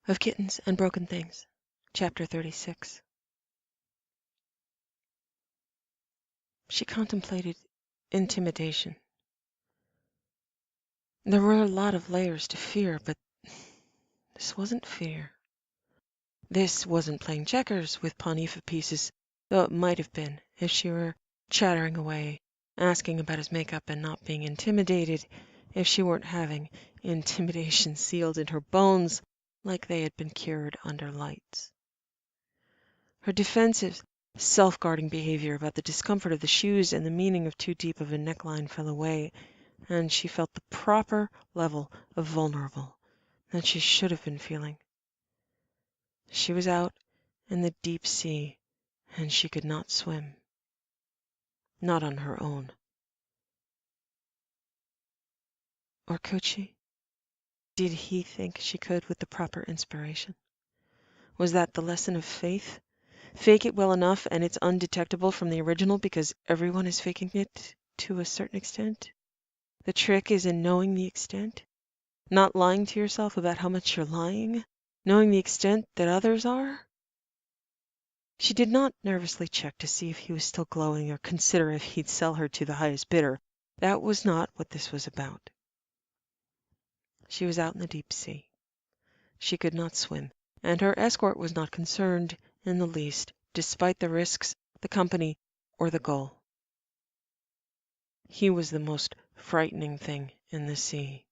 of Kittens and Broken Things, Chapter 36. She contemplated intimidation. There were a lot of layers to fear, but this wasn't fear. This wasn't playing checkers with Pawneefa pieces, though it might have been if she were chattering away, asking about his makeup and not being intimidated, if she weren't having intimidation sealed in her bones like they had been cured under lights. Her defensive, self-guarding behavior about the discomfort of the shoes and the meaning of too deep of a neckline fell away, and she felt the proper level of vulnerable that she should have been feeling. She was out in the deep sea, and she could not swim. Not on her own. Or could she? Did he think she could with the proper inspiration? Was that the lesson of faith? Fake it well enough and it's undetectable from the original because everyone is faking it to a certain extent? The trick is in knowing the extent, not lying to yourself about how much you're lying, knowing the extent that others are. She did not nervously check to see if he was still glowing or consider if he'd sell her to the highest bidder. That was not what this was about. She was out in the deep sea. She could not swim, and her escort was not concerned in the least, despite the risks, the company, or the goal. He was the most frightening thing in the sea.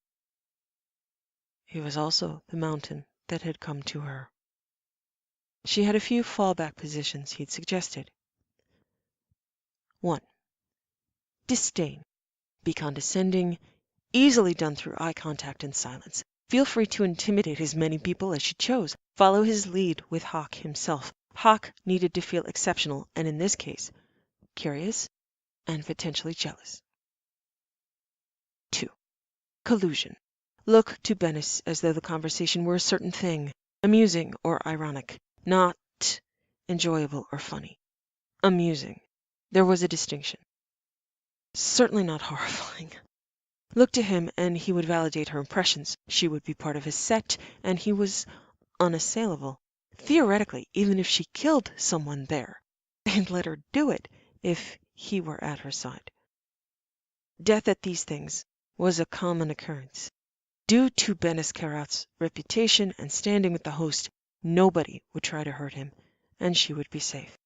He was also the mountain that had come to her. She had a few fallback positions he'd suggested. 1. Disdain. Be condescending, easily done through eye contact and silence. Feel free to intimidate as many people as she chose. Follow his lead with Hawk himself. Hawk needed to feel exceptional, and in this case, curious and potentially jealous. 2. Collusion. Look to Bennis as though the conversation were a certain thing, amusing or ironic, not enjoyable or funny. Amusing. There was a distinction. Certainly not horrifying. Look to him and he would validate her impressions. She would be part of his set, and he was unassailable. Theoretically, even if she killed someone there, they'd let her do it if he were at her side. Death at these things was a common occurrence. Due to Bennis Karat's reputation and standing with the host, nobody would try to hurt him, and she would be safe.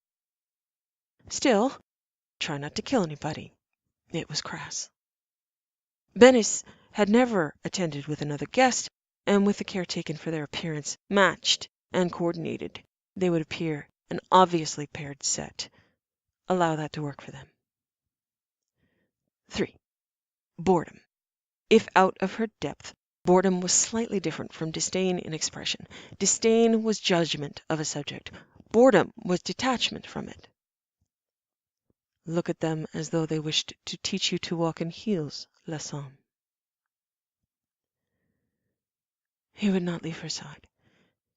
Still, try not to kill anybody. It was crass. Bennis had never attended with another guest, and with the care taken for their appearance matched and coordinated, they would appear an obviously paired set. Allow that to work for them. 3. Boredom. If out of her depth, boredom was slightly different from disdain in expression. Disdain was judgment of a subject. Boredom was detachment from it. Look at them as though they wished to teach you to walk in heels, la Somme. He would not leave her side.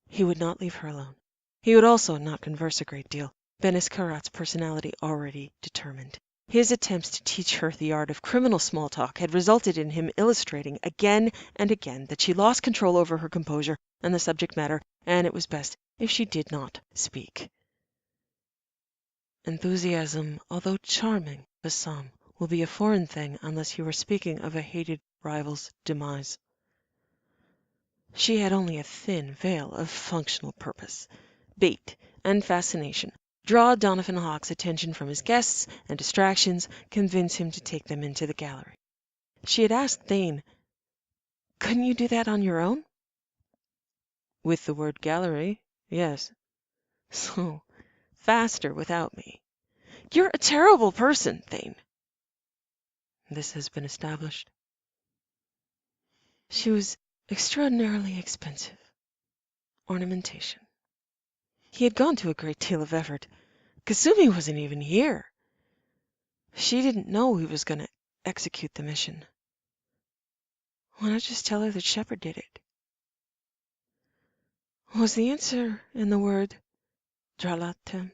He would not leave her alone. He would also not converse a great deal. Bennis Karat's personality already determined. His attempts to teach her the art of criminal small talk had resulted in him illustrating again and again that she lost control over her composure and the subject matter, and it was best if she did not speak. Enthusiasm, although charming, Bassam, will be a foreign thing unless you are speaking of a hated rival's demise. She had only a thin veil of functional purpose, bait and fascination. Draw Donovan Hawk's attention from his guests and distractions, convince him to take them into the gallery. She had asked Thane, "Couldn't you do that on your own?" With the word gallery, yes. So, faster without me. You're a terrible person, Thane. This has been established. She was extraordinarily expensive. Ornamentation. He had gone to a great deal of effort. Kasumi wasn't even here. She didn't know he was going to execute the mission. Why not just tell her that Shepard did it? Was the answer in the word dralatem?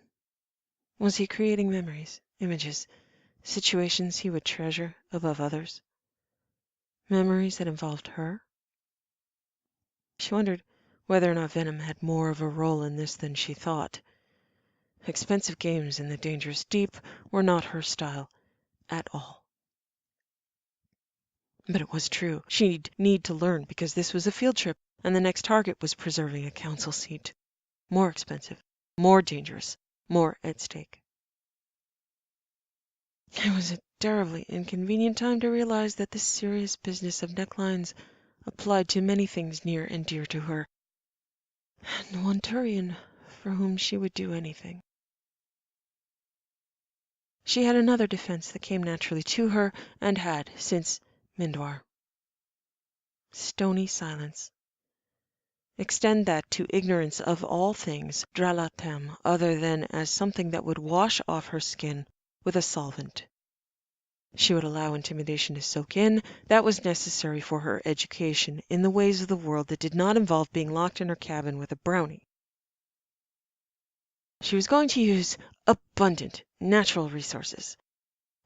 Was he creating memories, images, situations he would treasure above others? Memories that involved her? She wondered whether or not Venom had more of a role in this than she thought. Expensive games in the dangerous deep were not her style at all. But it was true. She'd need to learn because this was a field trip, and the next target was preserving a council seat. More expensive, more dangerous, more at stake. It was a terribly inconvenient time to realize that this serious business of necklines applied to many things near and dear to her, and one Turian for whom she would do anything. She had another defense that came naturally to her, and had since Mindwar. Stony silence. Extend that to ignorance of all things Dralatem other than as something that would wash off her skin with a solvent. She would allow intimidation to soak in. That was necessary for her education in the ways of the world that did not involve being locked in her cabin with a brownie. She was going to use abundant natural resources.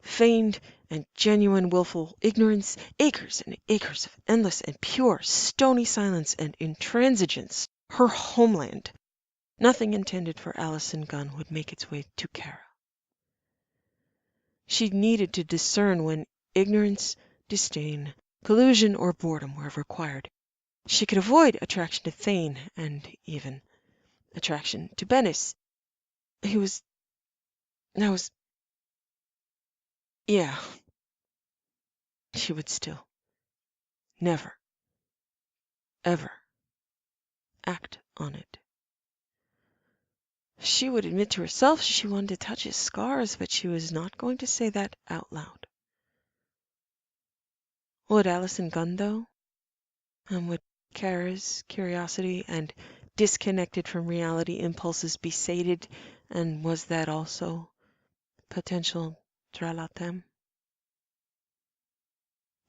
Feigned and genuine willful ignorance, acres and acres of endless and pure stony silence and intransigence, her homeland. Nothing intended for Allison Gunn would make its way to Kara. She needed to discern when ignorance, disdain, collusion, or boredom were required. She could avoid attraction to Thane and even attraction to Bennis. Yeah. She would still never, ever act on it. She would admit to herself she wanted to touch his scars, but she was not going to say that out loud. Would Allison Gunn, though? And would Kara's curiosity and disconnected from reality impulses be sated, and was that also potential Dralatem?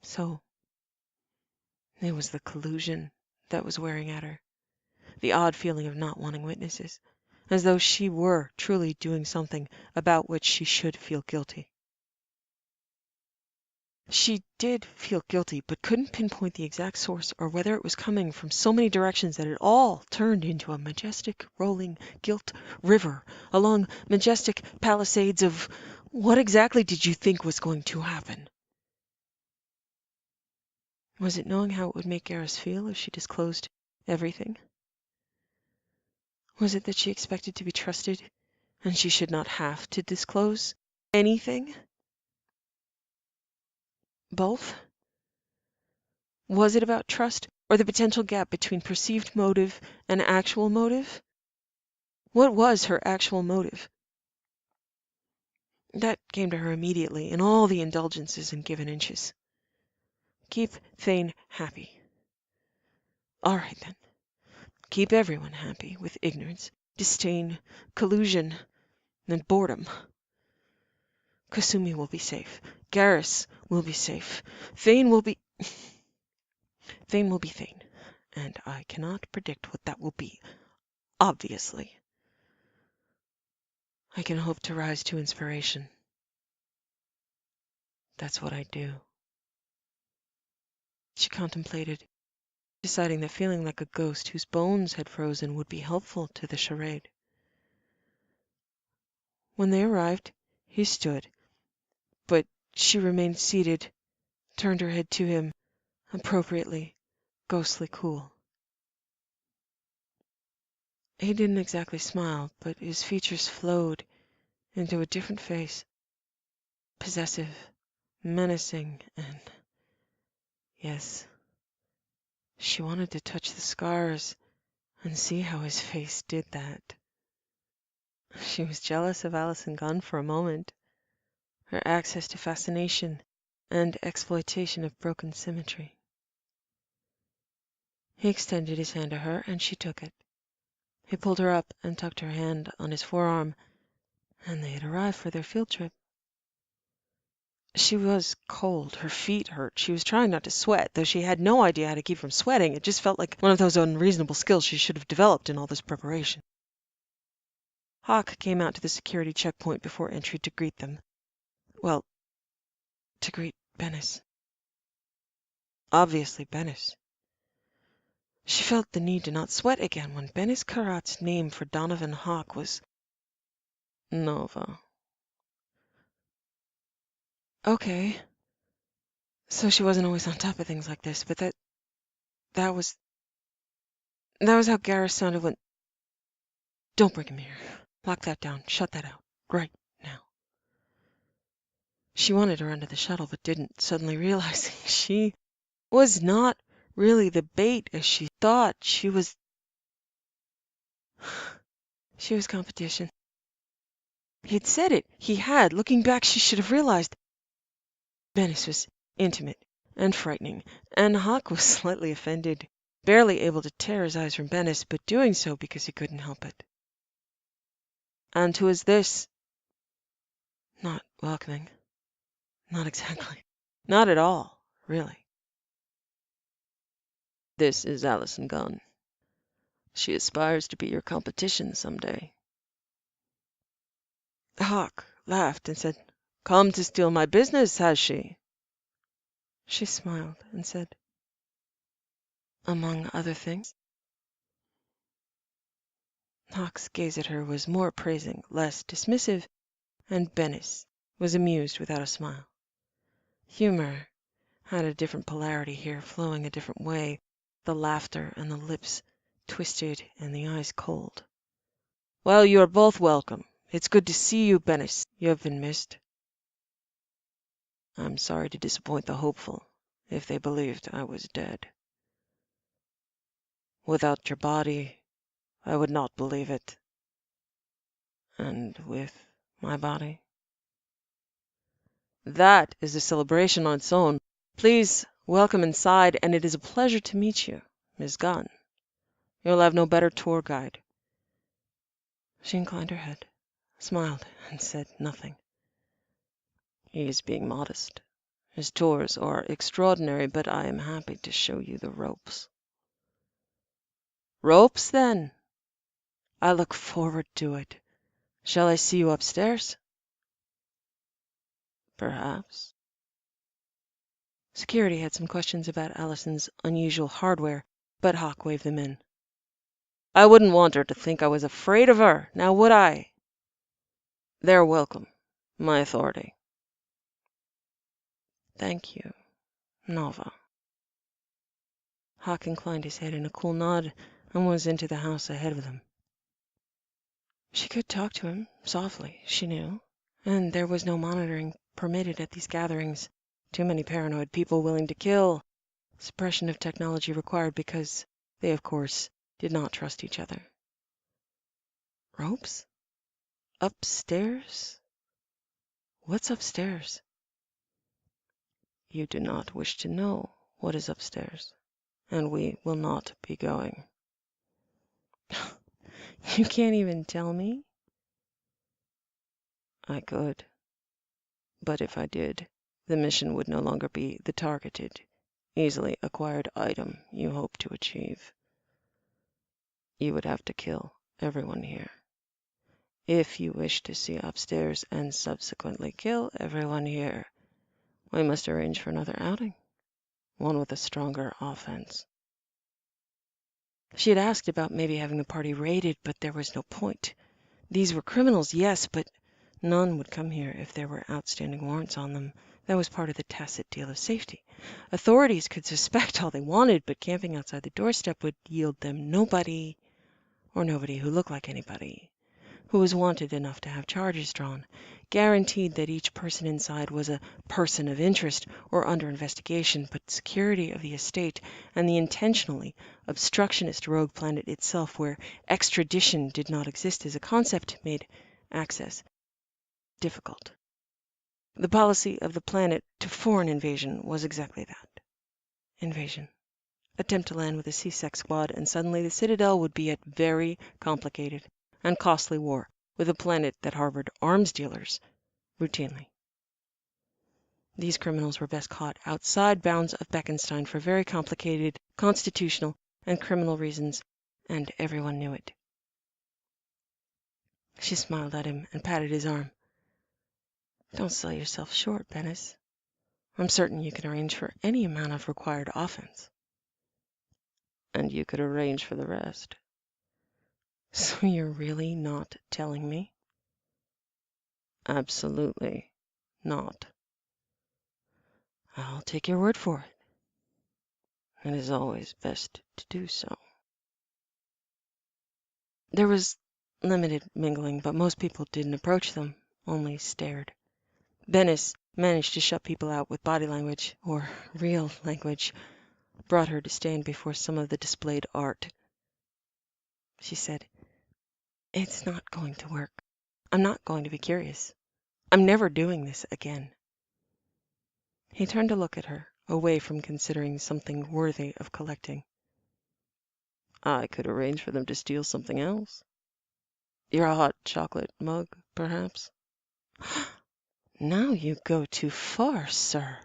So it was the collusion that was wearing at her, the odd feeling of not wanting witnesses, as though she were truly doing something about which she should feel guilty. She did feel guilty, but couldn't pinpoint the exact source or whether it was coming from so many directions that it all turned into a majestic, rolling guilt river along majestic palisades of what exactly did you think was going to happen? Was it knowing how it would make Garrus feel if she disclosed everything? Was it that she expected to be trusted and she should not have to disclose anything? Both? Was it about trust, or the potential gap between perceived motive and actual motive? What was her actual motive? That came to her immediately in all the indulgences and given inches. Keep Thane happy. All right, then. Keep everyone happy with ignorance, disdain, collusion, and boredom. Kasumi will be safe. Garrus will be safe. Thane will be Thane. And I cannot predict what that will be, obviously. I can hope to rise to inspiration. That's what I do. She contemplated, deciding that feeling like a ghost whose bones had frozen would be helpful to the charade. When they arrived, he stood, but she remained seated, turned her head to him, appropriately, ghostly cool. He didn't exactly smile, but his features flowed into a different face, possessive, menacing, and yes, she wanted to touch the scars and see how his face did that. She was jealous of Allison Gunn for a moment, her access to fascination and exploitation of broken symmetry. He extended his hand to her, and she took it. He pulled her up and tucked her hand on his forearm, and they had arrived for their field trip. She was cold. Her feet hurt. She was trying not to sweat, though she had no idea how to keep from sweating. It just felt like one of those unreasonable skills she should have developed in all this preparation. Hawk came out to the security checkpoint before entry to greet them. Well, to greet Bennis. Obviously Bennis. She felt the need to not sweat again when Benis Karat's name for Donovan Hawk was Nova. Okay. So she wasn't always on top of things like this, but that was how Garrus sounded when... Don't bring him here. Lock that down. Shut that out. Right now. She wanted her under the shuttle, but didn't, suddenly realizing she was not really the bait as she thought. She was competition. He'd said it. He had. Looking back, she should have realized. Benis was intimate and frightening, and Hawk was slightly offended, barely able to tear his eyes from Benis, but doing so because he couldn't help it. And who is this? Not welcoming. Not exactly. Not at all, really. This is Allison Gunn. She aspires to be your competition someday. Hawk laughed and said, Come to steal my business, has she? She smiled and said, Among other things. Hawk's gaze at her was more appraising, less dismissive, and Benis was amused without a smile. Humor had a different polarity here, flowing a different way, the laughter and the lips twisted and the eyes cold. Well, you are both welcome. It's good to see you, Benis. You have been missed. I'm sorry to disappoint the hopeful, if they believed I was dead. Without your body, I would not believe it. And with my body? That is a celebration on its own. Please welcome inside, and it is a pleasure to meet you, Miss Gunn. You'll have no better tour guide. She inclined her head, smiled, and said nothing. He is being modest. His tours are extraordinary, but I am happy to show you the ropes. Ropes, then? I look forward to it. Shall I see you upstairs? Perhaps. Security had some questions about Allison's unusual hardware, but Hawk waved them in. I wouldn't want her to think I was afraid of her, now would I? They're welcome. My authority. Thank you, Nova. Hawk inclined his head in a cool nod and was into the house ahead of them. She could talk to him, softly, she knew, and there was no monitoring permitted at these gatherings. Too many paranoid people willing to kill. Suppression of technology required because they, of course, did not trust each other. Ropes? Upstairs? What's upstairs? You do not wish to know what is upstairs, and we will not be going. You can't even tell me? I could. But if I did, the mission would no longer be the targeted, easily acquired item you hope to achieve. You would have to kill everyone here. If you wish to see upstairs and subsequently kill everyone here, we must arrange for another outing, one with a stronger offense. She had asked about maybe having the party raided, but there was no point. These were criminals, yes, but none would come here if there were outstanding warrants on them. That was part of the tacit deal of safety. Authorities could suspect all they wanted, but camping outside the doorstep would yield them nobody, or nobody who looked like anybody, who was wanted enough to have charges drawn, guaranteed that each person inside was a person of interest or under investigation, but security of the estate and the intentionally obstructionist rogue planet itself, where extradition did not exist as a concept, made access difficult. The policy of the planet to foreign invasion was exactly that. Invasion. Attempt to land with a C-Sec squad, and suddenly the Citadel would be at very complicated and costly war with a planet that harbored arms dealers routinely. These criminals were best caught outside bounds of Beckenstein for very complicated constitutional and criminal reasons, and everyone knew it. She smiled at him and patted his arm. Don't sell yourself short, Benis. I'm certain you can arrange for any amount of required offense. and you could arrange for the rest. So you're really not telling me? Absolutely not. I'll take your word for it. It is always best to do so. There was limited mingling, but most people didn't approach them, only stared. Venice managed to shut people out with body language, or real language, brought her to stand before some of the displayed art. She said, "It's not going to work. I'm not going to be curious. I'm never doing this again." He turned to look at her, away from considering something worthy of collecting. I could arrange for them to steal something else. Your hot chocolate mug, perhaps? Now you go too far, sir.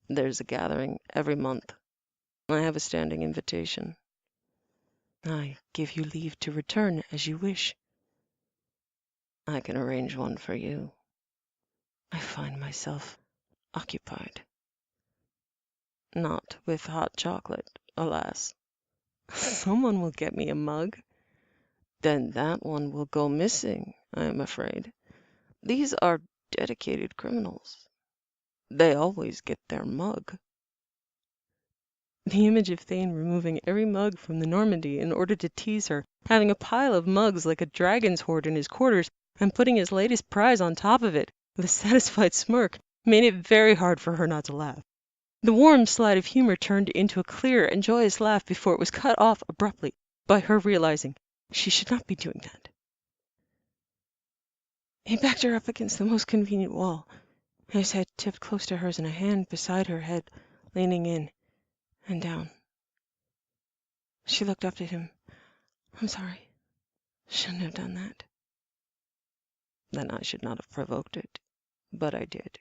There's a gathering every month. I have a standing invitation. I give you leave to return as you wish. I can arrange one for you. I find myself occupied. Not with hot chocolate, alas. Someone will get me a mug. Then that one will go missing, I am afraid. These are dedicated criminals. They always get their mug. The image of Thane removing every mug from the Normandy in order to tease her, having a pile of mugs like a dragon's hoard in his quarters, and putting his latest prize on top of it, with a satisfied smirk, made it very hard for her not to laugh. The warm slide of humor turned into a clear and joyous laugh before it was cut off abruptly by her realizing she should not be doing that. He backed her up against the most convenient wall, his head tipped close to hers and a hand beside her head, leaning in and down. She looked up at him. "I'm sorry. Shouldn't have done that." Then I should not have provoked it. But I did.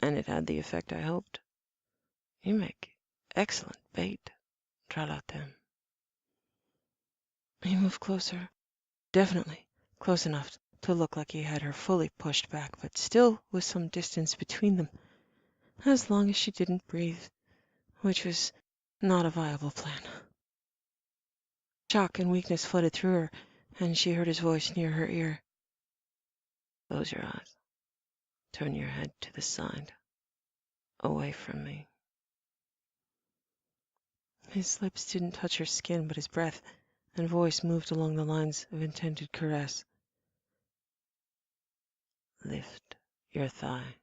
And it had the effect I hoped. You make excellent bait, Tralatem. He moved closer, definitely close enough to look like he had her fully pushed back, but still with some distance between them, as long as she didn't breathe, which was not a viable plan. Shock and weakness flooded through her, and she heard his voice near her ear. Close your eyes. Turn your head to the side. Away from me. His lips didn't touch her skin, but his breath and voice moved along the lines of intended caress. Lift your thigh.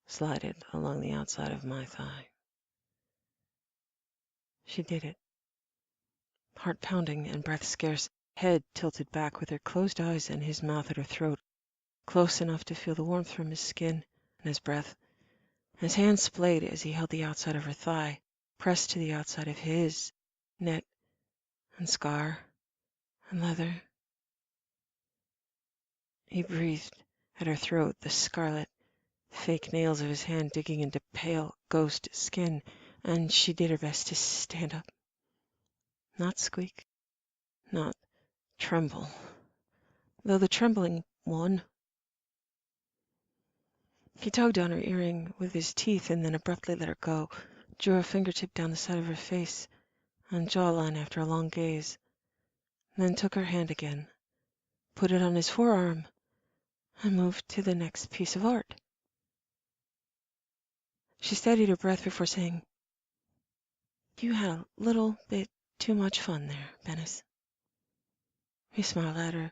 Slide it along the outside of my thigh. She did it. Heart pounding and breath scarce, head tilted back with her closed eyes and his mouth at her throat, close enough to feel the warmth from his skin and his breath. His hand splayed as he held the outside of her thigh, pressed to the outside of his, net and scar and leather. He breathed at her throat, the scarlet, fake nails of his hand digging into pale ghost skin, and she did her best to stand up. Not squeak, not tremble, though the trembling won. He tugged on her earring with his teeth and then abruptly let her go, drew a fingertip down the side of her face and jawline after a long gaze, then took her hand again, put it on his forearm, and moved to the next piece of art. She steadied her breath before saying, "You had a little bit too much fun there, Venice." He smiled at her.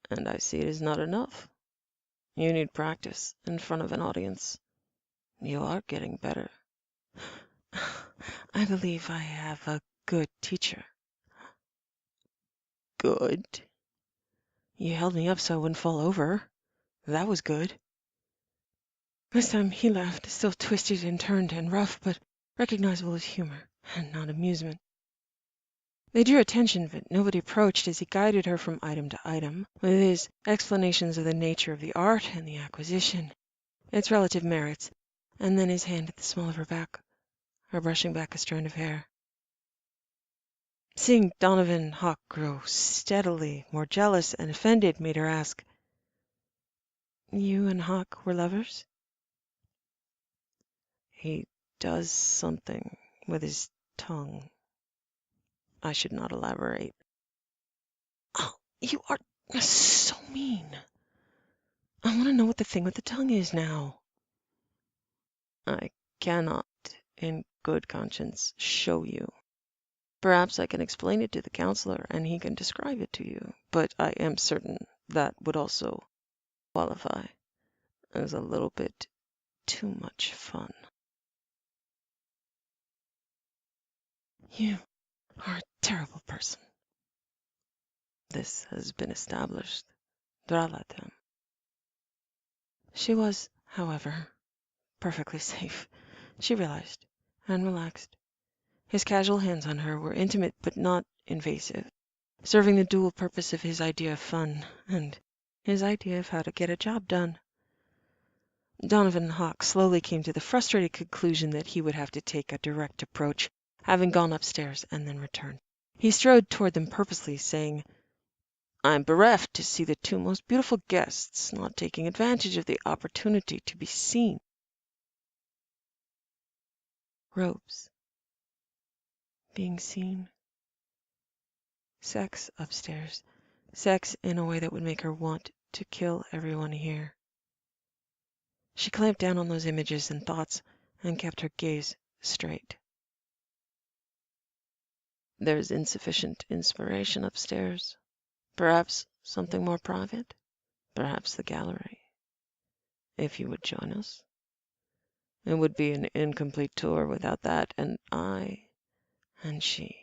And I see it is not enough. You need practice in front of an audience. You are getting better. I believe I have a good teacher. Good? You held me up so I wouldn't fall over. That was good. This time he laughed, still twisted and turned and rough, but recognizable as humor and not amusement. They drew attention, but nobody approached as he guided her from item to item, with his explanations of the nature of the art and the acquisition, its relative merits, and then his hand at the small of her back, or brushing back a strand of hair. Seeing Donovan Hawk grow steadily more jealous and offended made her ask, "You and Hawk were lovers?" He does something with his tongue. I should not elaborate. Oh, you are so mean. I want to know what the thing with the tongue is now. I cannot, in good conscience, show you. Perhaps I can explain it to the counselor, and he can describe it to you, but I am certain that would also qualify as a little bit too much fun. You are a terrible person. This has been established. Dralatem. She was, however, perfectly safe, she realized, and relaxed. His casual hands on her were intimate but not invasive, serving the dual purpose of his idea of fun and his idea of how to get a job done. Donovan Hawk slowly came to the frustrated conclusion that he would have to take a direct approach, having gone upstairs and then returned. He strode toward them purposely, saying, I'm bereft to see the two most beautiful guests not taking advantage of the opportunity to be seen. Robes. Being seen. Sex upstairs. Sex in a way that would make her want to kill everyone here. She clamped down on those images and thoughts and kept her gaze straight. There's insufficient inspiration upstairs. Perhaps something more private? Perhaps the gallery. If you would join us. It would be an incomplete tour without that, and I and she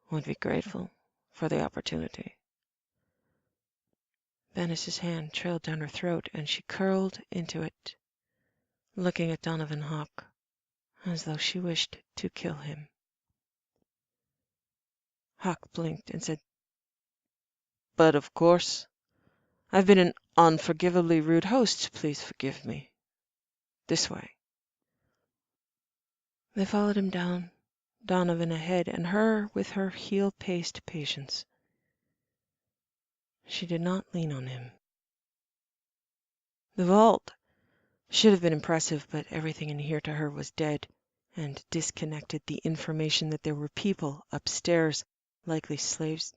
would be grateful for the opportunity. Venice's hand trailed down her throat, and she curled into it, looking at Donovan Hawk as though she wished to kill him. Hawk blinked and said, But of course, I've been an unforgivably rude host. Please forgive me. This way. They followed him down, Donovan ahead and her with her heel-paced patience. She did not lean on him. The vault should have been impressive, but everything in here to her was dead and disconnected. The information that there were people upstairs, likely slaves.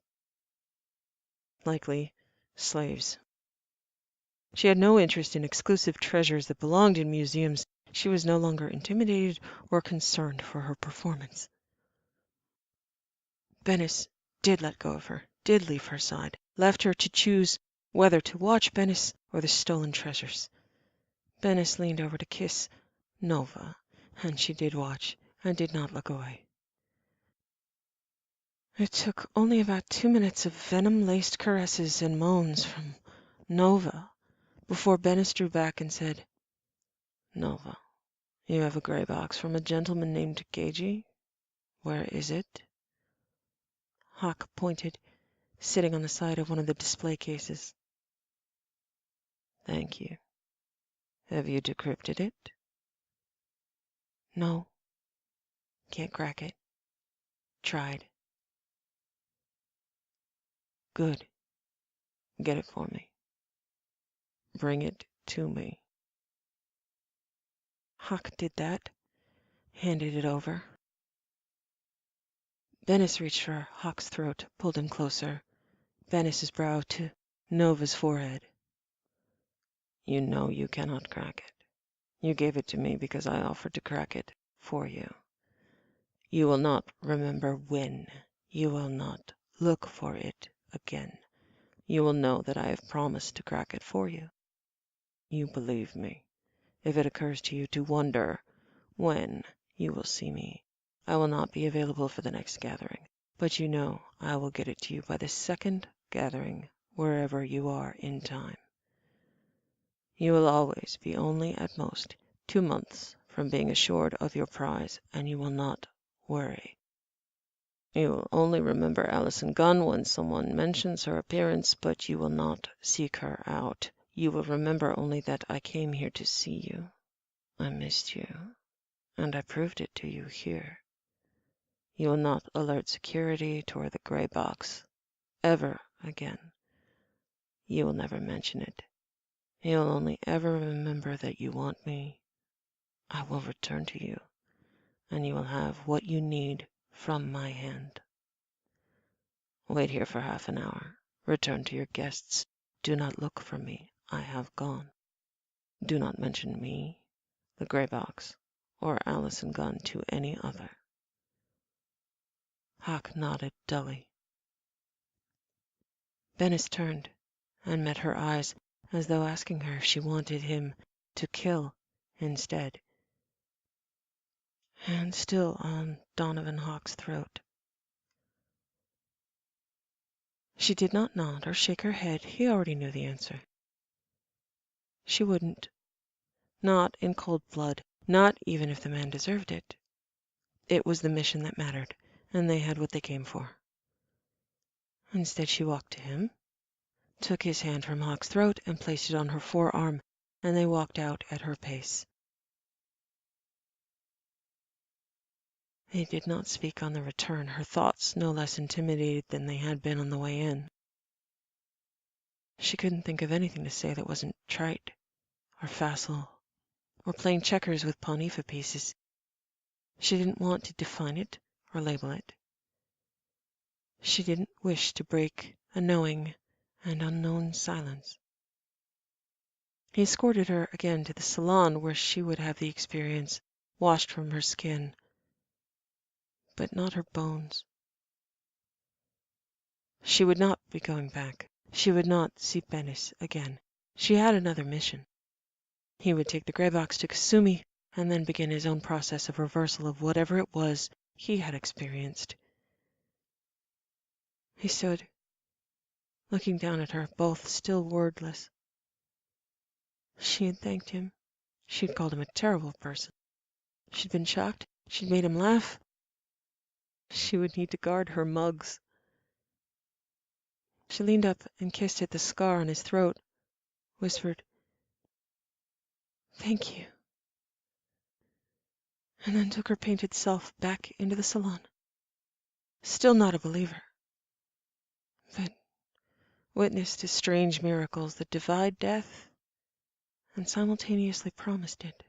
She had no interest in exclusive treasures that belonged in museums. She was no longer intimidated or concerned for her performance. Venice did let go of her, did leave her side, left her to choose whether to watch Venice or the stolen treasures. Venice leaned over to kiss Nova, and she did watch and did not look away. It took only about 2 minutes of venom-laced caresses and moans from Nova before Venice drew back and said, Nova, you have a gray box from a gentleman named Gagey? Where is it? Hawk pointed, sitting on the side of one of the display cases. Thank you. Have you decrypted it? No. Can't crack it. Tried. Good. Get it for me. Bring it to me. Hawk did that, handed it over. Venice reached for Hawk's throat, pulled him closer, Venice's brow to Nova's forehead. You know you cannot crack it. You gave it to me because I offered to crack it for you. You will not remember when. You will not look for it again. You will know that I have promised to crack it for you. You believe me. If it occurs to you to wonder when you will see me, I will not be available for the next gathering, but you know I will get it to you by the second gathering, wherever you are in time. You will always be only at most 2 months from being assured of your prize, and you will not worry. You will only remember Allison Gunn when someone mentions her appearance, but you will not seek her out. You will remember only that I came here to see you. I missed you, and I proved it to you here. You will not alert security toward the gray box ever again. You will never mention it. You will only ever remember that you want me. I will return to you, and you will have what you need from my hand. Wait here for half an hour. Return to your guests. Do not look for me. I have gone. Do not mention me, the gray box, or Allison Gunn to any other." Hawk nodded dully. Bennis turned and met her eyes, as though asking her if she wanted him to kill instead. Hand still on Donovan Hawk's throat. She did not nod or shake her head. He already knew the answer. She wouldn't. Not in cold blood, not even if the man deserved it. It was the mission that mattered, and they had what they came for. Instead, she walked to him, took his hand from Hawk's throat, and placed it on her forearm, and they walked out at her pace. They did not speak on the return, her thoughts no less intimidated than they had been on the way in. She couldn't think of anything to say that wasn't trite, or facile, or playing checkers with Ponifa pieces. She didn't want to define it or label it. She didn't wish to break a knowing and unknown silence. He escorted her again to the salon where she would have the experience washed from her skin, but not her bones. She would not be going back. She would not see Bennis again. She had another mission. He would take the gray box to Kasumi and then begin his own process of reversal of whatever it was he had experienced. He stood, looking down at her, both still wordless. She had thanked him. She had called him a terrible person. She'd been shocked. She'd made him laugh. She would need to guard her mugs. She leaned up and kissed at the scar on his throat, whispered, "Thank you," and then took her painted self back into the salon. Still not a believer, but witness to strange miracles that defied death and simultaneously promised it.